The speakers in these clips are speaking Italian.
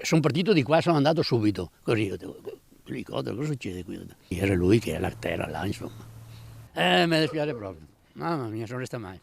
sono partito di qua, sono andato subito, così io dico, elicottero, cosa succede qui? Era lui che era la terra là, insomma. Mi dispiace proprio, mamma mia, sono restato male,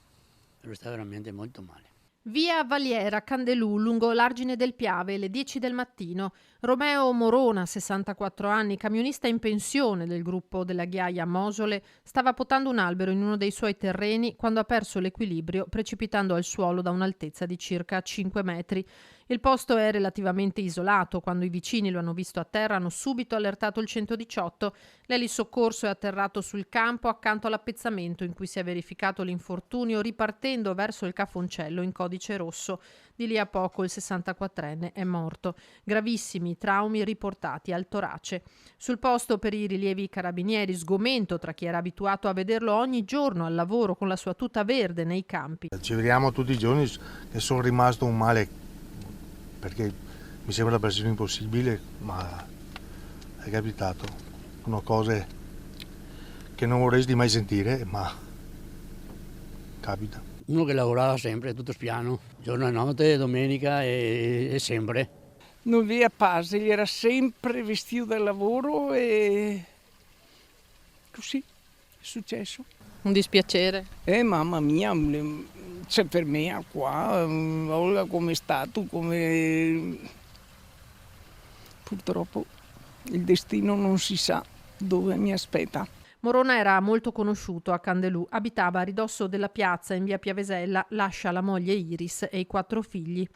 sono restato veramente molto male. Via Valiera, Candelù, lungo l'argine del Piave, le 10 del mattino. Romeo Morona, 64 anni, camionista in pensione del gruppo della ghiaia Mosole, stava potando un albero in uno dei suoi terreni quando ha perso l'equilibrio precipitando al suolo da un'altezza di circa 5 metri. Il posto è relativamente isolato. Quando i vicini lo hanno visto a terra hanno subito allertato il 118. L'elisoccorso è atterrato sul campo accanto all'appezzamento in cui si è verificato l'infortunio ripartendo verso il Cafoncello in codice rosso. Di lì a poco il 64enne è morto. Gravissimi traumi riportati al torace. Sul posto per i rilievi carabinieri sgomento tra chi era abituato a vederlo ogni giorno al lavoro con la sua tuta verde nei campi. Ci vediamo tutti i giorni e sono rimasto un male perché mi sembra persino impossibile, ma è capitato. Sono cose che non vorresti mai sentire, ma capita. Uno che lavorava sempre, tutto spiano, giorno e notte, domenica e sempre. Non vi Passi, era sempre vestito da lavoro e così è successo. Un dispiacere. Mamma mia, c'è per me qua, Olga come è stato, come purtroppo il destino non si sa dove mi aspetta. Morona era molto conosciuto a Candelù, abitava a ridosso della piazza in via Piavesella, lascia la moglie Iris e i 4 figli.